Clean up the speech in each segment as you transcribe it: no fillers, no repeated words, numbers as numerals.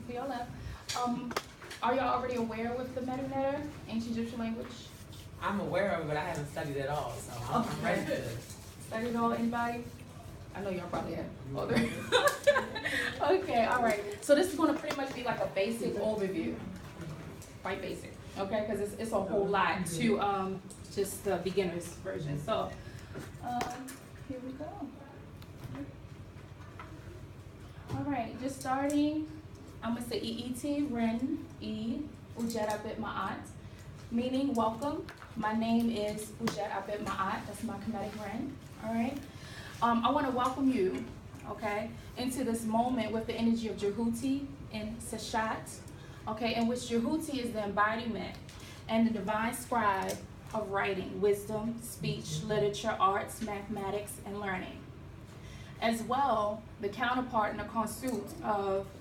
to your left. Are y'all already aware with the Meta, ancient Egyptian language? I'm aware of it, but I haven't studied it all, so I'm ready for this. Studied all, anybody? I know y'all probably have. Oh, okay, all right. So this is going to pretty much be like a basic overview, quite basic, okay? Because it's a whole lot to just the beginner's version. So here we go. All right, just starting. I'm gonna say I'iti Ren Uadjet Aabit Maat, meaning welcome. My name is Uadjet Aabit Maat. That's my Kemetic Ren. All right. I want to welcome you, okay, into this moment with the energy of Jehuti in Seshat, okay, in which Jehuti is the embodiment and the divine scribe of writing, wisdom, speech, literature, arts, mathematics, and learning. As well, the counterpart and the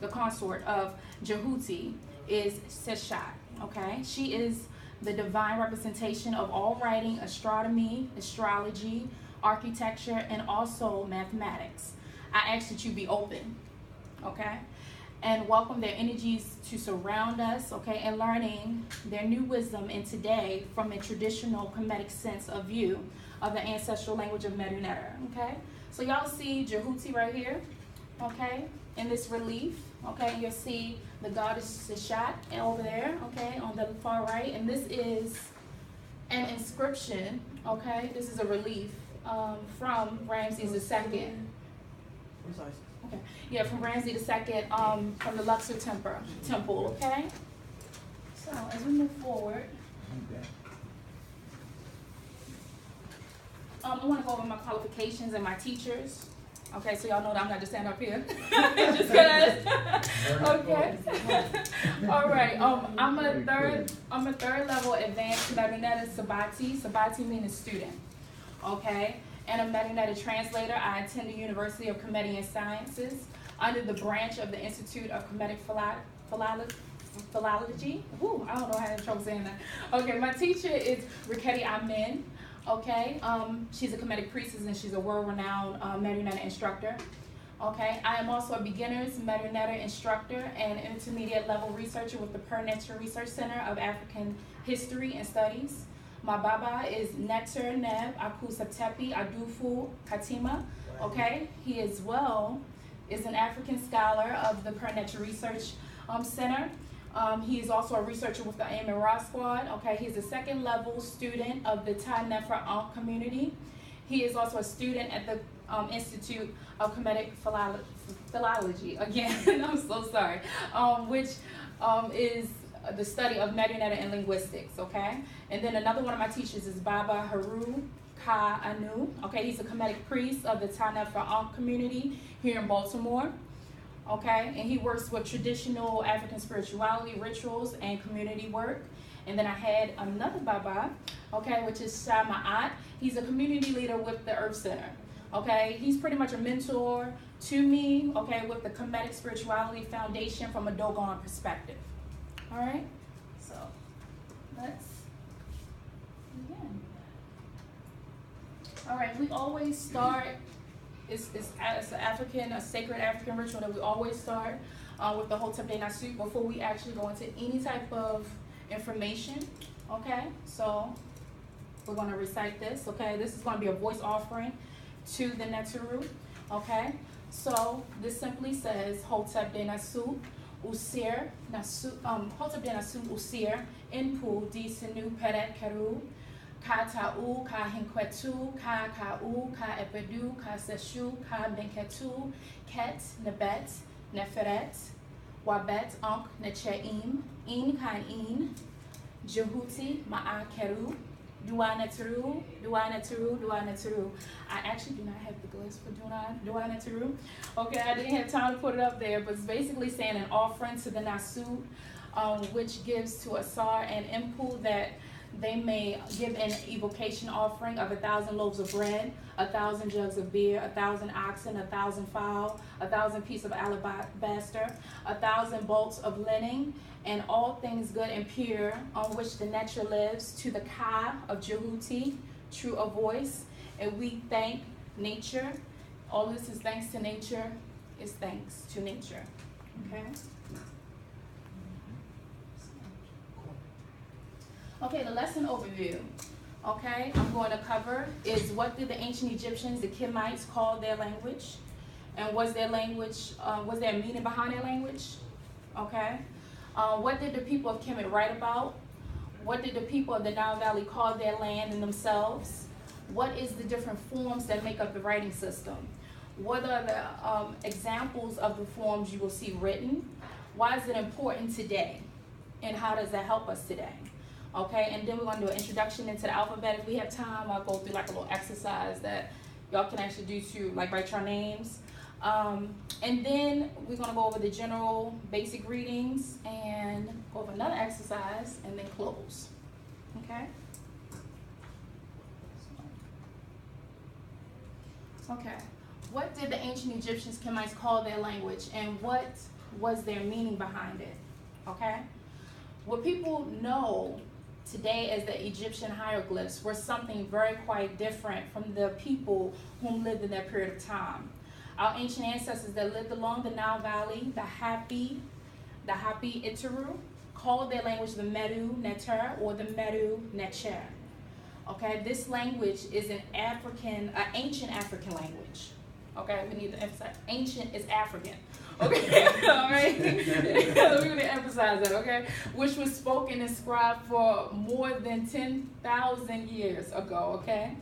consort of Jehuti is Seshat, okay? She is the divine representation of all writing, astronomy, astrology, architecture, and also mathematics. I ask that you be open, okay? And welcome their energies to surround us, okay? And learning their new wisdom in today from a traditional Kemetic sense of view of the ancestral language of Medu Neter, okay? So y'all see Jehuti right here, okay? In this relief, okay? You'll see the goddess Seshat over there, okay? On the far right. And this is an inscription, okay? This is a relief from Ramses II. Okay. Yeah, from Ramses II, from the Luxor temple, okay? So as we move forward, I want to go over my qualifications and my teachers. Okay, so y'all know that I'm not just standing up here. Just because. Okay. All right. I'm a third level advanced Medu Neter Sabati. Sabati means student. Okay. And a Medu Neter translator. I attend the University of Comedian Sciences under the branch of the Institute of Kemetic Philology. Ooh, I don't know how I have trouble saying that. Okay, my teacher is Riketi Amen. Okay, she's a Kemetic priestess and she's a world-renowned Medu Neter instructor. Okay, I am also a beginner's Medu Neter instructor and intermediate level researcher with the Per Neter Research Center of African History and Studies. My Baba is Neter Neb Aku Septepi Adufu Katima. Okay, he as well is an African scholar of the Per Neter Research Center. He is also a researcher with the Amen Ra Squad. Okay, he's a second level student of the Ta Nefra Ankh community. He is also a student at the Institute of Kemetic Philology. Again, I'm so sorry. Which is the study of Medu Neter and linguistics. Okay, and then another one of my teachers is Baba Haru Ka Anu. Okay, he's a Kemetic priest of the Ta Nefra Ankh community here in Baltimore. Okay, and he works with traditional African spirituality, rituals, and community work. And then I had another Baba, okay, which is Shah Maat. He's a community leader with the Earth Center. Okay, he's pretty much a mentor to me, okay, with the Kemetic Spirituality Foundation from a Dogon perspective. All right, so let's begin. All right, we always start. It's a sacred African ritual that we always start with the Hotep de Nasu before we actually go into any type of information, okay? So we're going to recite this, okay? This is going to be a voice offering to the Neteru, okay? So this simply says, Hotep de Nasu, Usir, Hotep de Nasu, Usir, Inpu, Di Sinu, Peret, Keru, Ka ta'u, ka hinkwetu, ka ka'u, ka epedu, ka seshu, ka benketu, ket, nebet, neferet, wabet, ankh, neche'im, in kan in, Jehuti, ma'a keru, dua neteru, dua neteru, dua neteru. I actually do not have the glyphs for dua neteru. Okay, I didn't have time to put it up there, but it's basically saying an offering to the Nasu, which gives to Asar and Impu that they may give an evocation offering of 1,000 loaves of bread, 1,000 jugs of beer, 1,000 oxen, 1,000 fowl, 1,000 pieces of alabaster, 1,000 bolts of linen, and all things good and pure on which the nature lives, to the Ka of Jehuti, true of voice. And we thank nature. All this is thanks to nature, is thanks to nature. Okay? Okay, the lesson overview. Okay, I'm going to cover is what did the ancient Egyptians, the Kemites, call their language, and was there a meaning behind their language? Okay, what did the people of Kemet write about? What did the people of the Nile Valley call their land and themselves? What is the different forms that make up the writing system? What are the examples of the forms you will see written? Why is it important today? And how does that help us today? Okay, and then we're going to do an introduction into the alphabet. If we have time, I'll go through like a little exercise that y'all can actually do to like write your names. And then we're going to go over the general basic readings and go over another exercise and then close. Okay? Okay. What did the ancient Egyptians, Kemites, call their language, and what was their meaning behind it? Okay? What people know today as the Egyptian hieroglyphs were something very quite different from the people whom lived in that period of time. Our ancient ancestors that lived along the Nile Valley, the Hapi Itaru, called their language the Medu Neter or the Medu Necher. Okay, this language is an ancient African language. Okay, we need to emphasize, ancient is African. Okay, all right? We're going to emphasize that, okay? Which was spoken and scribed for more than 10,000 years ago, okay?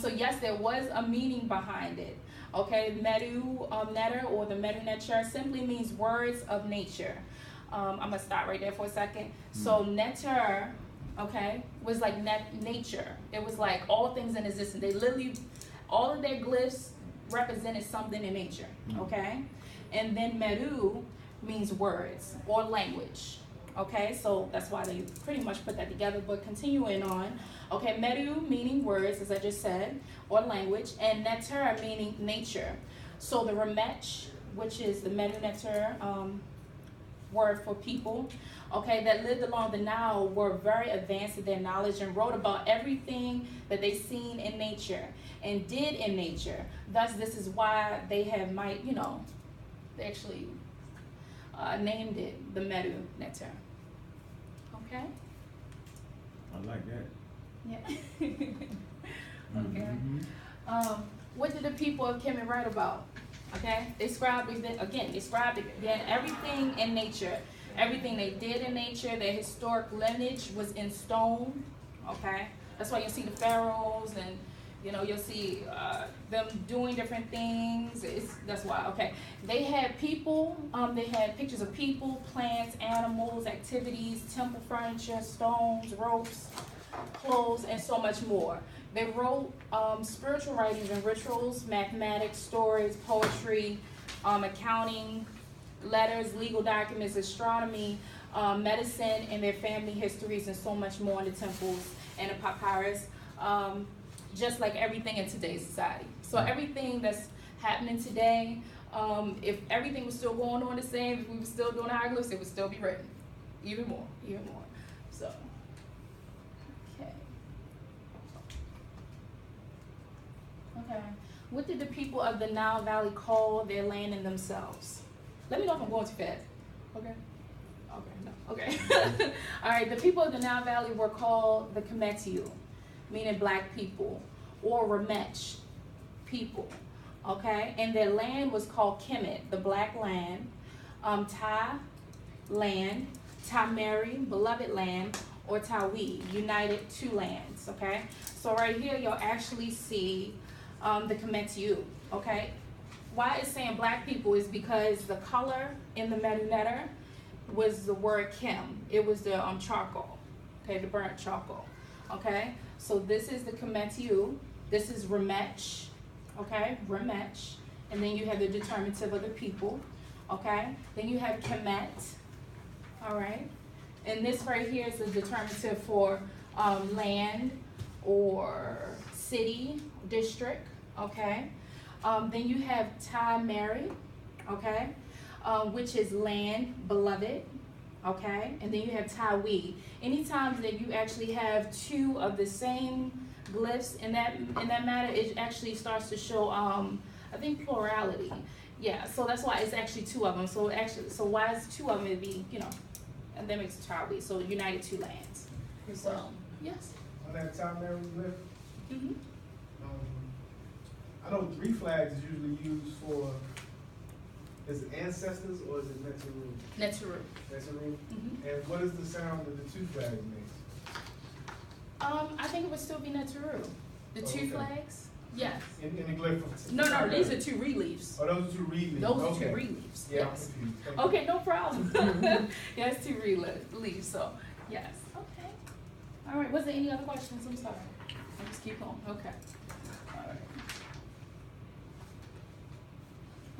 So yes, there was a meaning behind it. Okay, Medu Neter or the Medu Neter simply means words of nature. I'm going to stop right there for a second. So Neter, okay, was like nature. It was like all things in existence. They literally, all of their glyphs represented something in nature, okay? And then Medu means words or language, okay? So that's why they pretty much put that together, but continuing on. Okay, Medu meaning words, as I just said, or language, and Neter meaning nature. So the Ramech, which is the Medu Neter word for people, okay, that lived along the Nile were very advanced in their knowledge and wrote about everything that they seen in nature and did in nature. Thus, this is why they have they actually named it the Medu Neter. Okay? I like that. Yeah. Okay. What did the people of Kemet write about? Okay? They described everything in nature. Everything they did in nature, their historic lineage was in stone. Okay? That's why you see the pharaohs and you'll see them doing different things. That's why, okay. They had people, they had pictures of people, plants, animals, activities, temple furniture, stones, ropes, clothes, and so much more. They wrote spiritual writings and rituals, mathematics, stories, poetry, accounting, letters, legal documents, astronomy, medicine, and their family histories, and so much more in the temples and the papyrus. Just like everything in today's society. So everything that's happening today, if everything was still going on the same, if we were still doing hieroglyphs, it would still be written. Even more. So, okay. Okay. What did the people of the Nile Valley call their land and themselves? Let me know if I'm going too fast. Okay? Okay, no. Okay. All right, the people of the Nile Valley were called the Kemetiu, meaning black people, or Ramech people, okay? And their land was called Kemet, the black land, Ta land, Tameri, beloved land, or Tawi, united two lands, okay? So right here, you'll actually see the Kemetiu, okay? Why it's saying black people is because the color in the Medu Neter was the word Kim. It was the charcoal, okay, the burnt charcoal, okay? So this is the Kemetiu, this is Ramech, okay, Ramech, and then you have the determinative of the people, okay? Then you have Kemet, all right? And this right here is the determinative for land or city, district, okay? Then you have Tameri, okay, which is land, beloved, okay? And then you have Tawi. Anytime that you actually have two of the same glyphs in that matter, it actually starts to show, I think, plurality. Yeah, so that's why it's actually two of them. So why is two of them? It'd be, and that makes Tawi. So united two lands. So, yes. On that top there we live, Mm-hmm. I know 3 flags is usually used for, is it ancestors or is it Neteru? Neteru. Neteru? Mm-hmm. And what is the sound that the 2 flags makes? I think it would still be Neteru. The Oh, two okay. flags? Yes. In the glyph? No, these are 2 reliefs. Oh, those are 2 reliefs? Those are Okay. 2 reliefs, Yeah, yes. I'm confused. Thank you. Okay, no problem. Yes, 2 reliefs, so, yes. Okay. All right, was there any other questions? I'm sorry. I'll just keep going, okay. All right.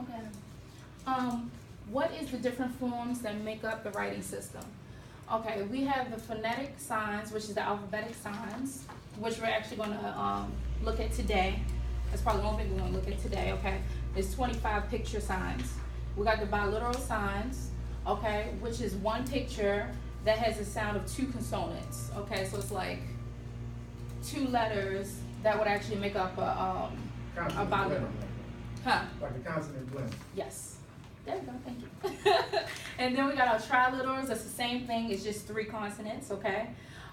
Okay. What is the different forms that make up the writing system? Okay, we have the phonetic signs, which is the alphabetic signs, which we're actually gonna look at today. That's probably the only thing we're gonna look at today, okay? There's 25 picture signs. We got the biliteral signs, okay, which is 1 picture that has a sound of 2 consonants, okay? So it's like 2 letters that would actually make up a Consonant biliteral. blend. Huh? Like a consonant blend. Yes. There we go, thank you. And then we got our triliterals, that's the same thing, it's just 3 consonants, okay?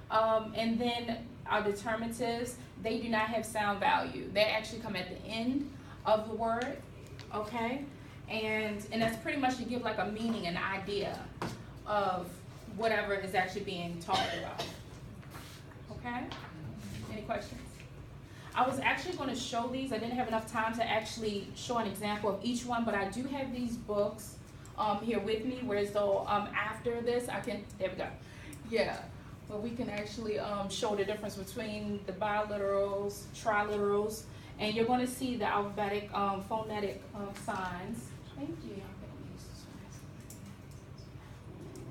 And then our determinatives, they do not have sound value. They actually come at the end of the word, okay? And that's pretty much to give like a meaning, an idea of whatever is actually being talked about, okay? Any questions? I was actually going to show these. I didn't have enough time to actually show an example of each one, but I do have these books here with me, whereas though after this I can, there we go. Yeah, well we can actually show the difference between the biliterals, triliterals, and you're going to see the alphabetic phonetic signs. Thank you.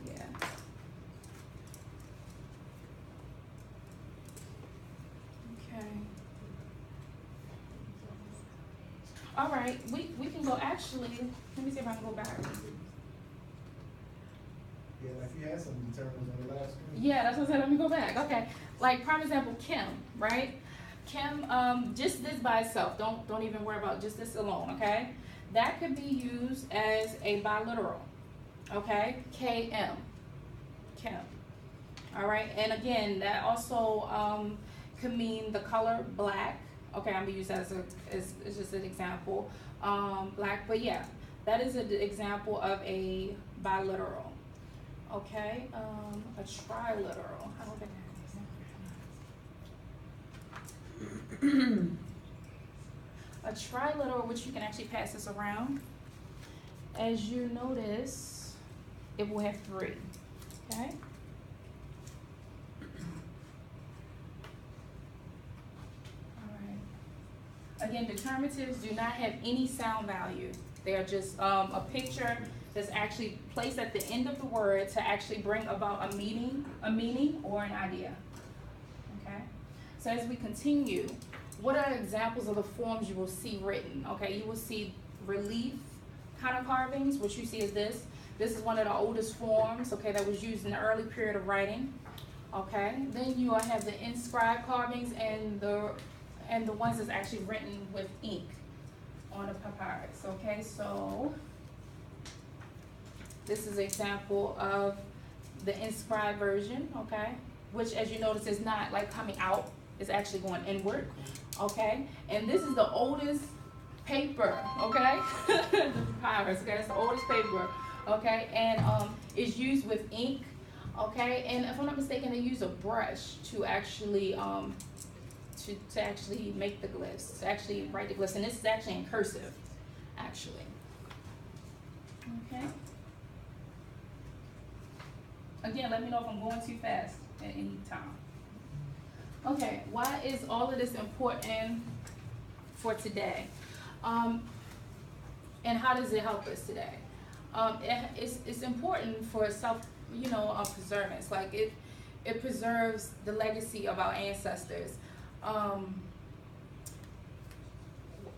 Yeah. Okay. All right, we can go, actually, let me see if I can go back. Yeah, like you had some determinants on the last screen. Yeah, that's what I said, let me go back, okay. Like, prime example, Kim, right? Kim, just this by itself, don't even worry about just this alone, okay? That could be used as a biliteral, okay? KM, Kim. All right, and again, that also could mean the color black. Okay, I'm gonna use that as just an example. Black, but yeah, that is an example of a biliteral. Okay, a triliteral. I don't think I have an example. A triliteral, which you can actually pass this around. As you notice, it will have 3. Okay. Again, determinatives do not have any sound value. They are just a picture that's actually placed at the end of the word to actually bring about a meaning or an idea. Okay? So as we continue, what are examples of the forms you will see written? Okay, you will see relief kind of carvings, which you see is this. This is one of the oldest forms, okay, that was used in the early period of writing. Okay, then you will have the inscribed carvings and the ones that's actually written with ink on a papyrus, okay? So this is an example of the inscribed version, okay? Which, as you notice, is not like coming out, it's actually going inward, okay? And this is the oldest paper, okay? The papyrus, okay? It's the oldest paper, okay? And it's used with ink, okay? And if I'm not mistaken, they use a brush to actually to actually make the glyphs, to actually write the glyphs, and this is actually in cursive, actually. Okay. Again, let me know if I'm going too fast at any time. Okay, why is all of this important for today? And how does it help us today? It's important for self-preservance. Like it preserves the legacy of our ancestors.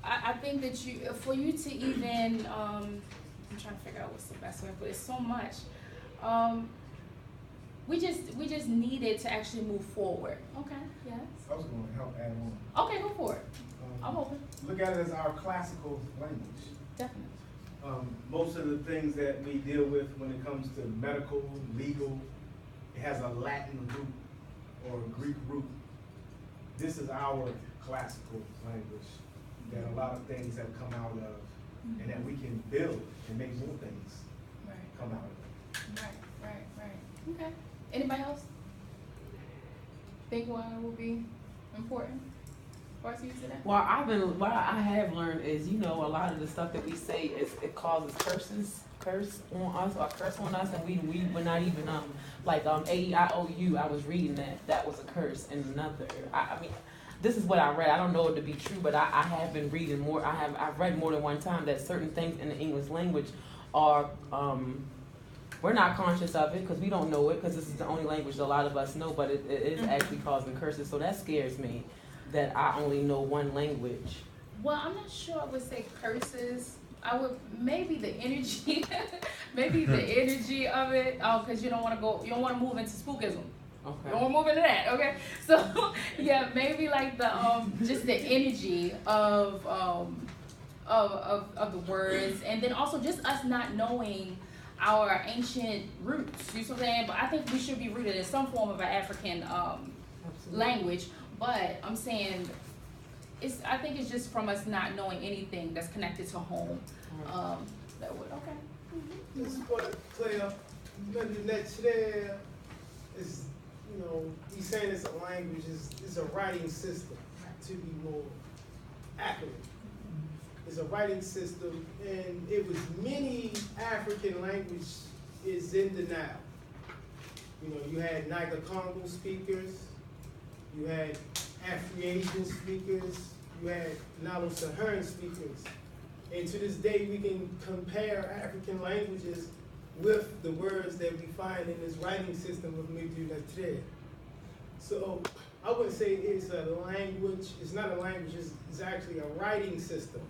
I think that for you to even, I'm trying to figure out what's the best way, but it's so much. We just needed to actually move forward. Okay, yes. I was going to help add on. Okay, go for it. I'm open. Look at it as our classical language. Definitely. Most of the things that we deal with when it comes to medical, legal, it has a Latin root. or Greek root. This is our classical language that a lot of things have come out of, and that we can build and make more things Right. come out of. Right. Okay. Anybody else think why it will be important for us to use that? What I have learned is, you know, a lot of the stuff that we say it causes curse on us, and we're not even like A-E-I-O-U. I was reading that was a curse, and another. I mean, this is what I read. I don't know it to be true, but I have been reading more. I've read more than one time that certain things in the English language are we're not conscious of it because we don't know it because this is the only language that a lot of us know, but it is actually causing curses. So that scares me that I only know one language. Well, I'm not sure I would say curses. I would maybe the energy, maybe the energy of it. Oh, because you don't want to move into spookism. Okay. You don't want to move into that. Okay. So yeah, maybe like the just the energy of the words, and then also just us not knowing our ancient roots. You see what I'm saying? But I think we should be rooted in some form of an African language. But I'm saying I think it's just from us not knowing anything that's connected to home. That would This is what Claire, there is, you know, he's saying it's a language, it's a writing system, to be more accurate. It's a writing system, and it was many African languages is in the Nile. You know, you had Niger-Congo speakers, you had Afro-Asian speakers, you had Nilo-Saharan speakers. And to this day, we can compare African languages with the words that we find in this writing system of Uadjet. So I wouldn't say it's a language, it's not a language, it's actually a writing system,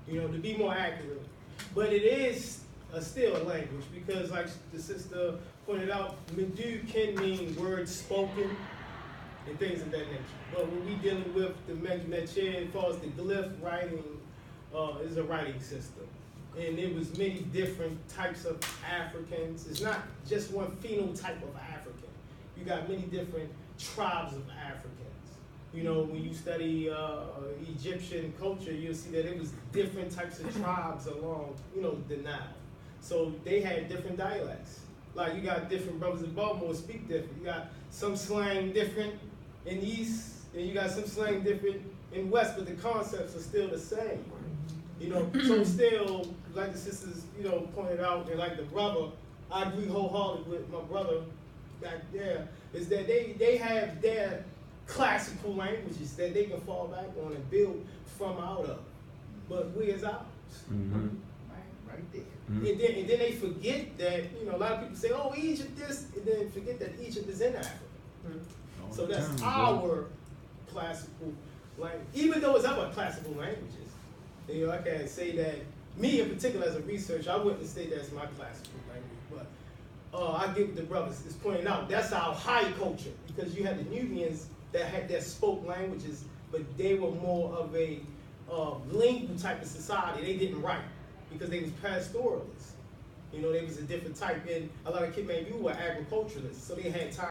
you know, to be more accurate. But it is still a language because, like the sister pointed out, Medu can mean words spoken and things of that nature. But when we dealing with the Uadjet, as far as the glyph writing, is a writing system. And it was many different types of Africans. It's not just one phenotype of African. You got many different tribes of Africans. You know, when you study Egyptian culture, you'll see that it was different types of tribes along, you know, the Nile. So they had different dialects. Like you got different brothers in Baltimore speak different. You got some slang different in the East, and you got some slang different in West, but the concepts are still the same. You know, so still, like the sisters, you know, pointed out, and like the brother, I agree wholeheartedly with my brother back there, is that they have their classical languages that they can fall back on and build from out of. But we as ours. Right there. And then they forget that, you know, a lot of people say, oh, Egypt this, and then forget that Egypt is in Africa. So that's our classical language, even though it's our classical languages. You know, I can't say that, me in particular as a researcher, I wouldn't say that's my classical language, but I get what the brothers is pointing out. That's our high culture, because you had the Nubians that had their spoke languages, but they were more of a lingual type of society. They didn't write, because they was pastoralists. You know, they was a different type, and a lot of Kitmayu were agriculturalists, so they had time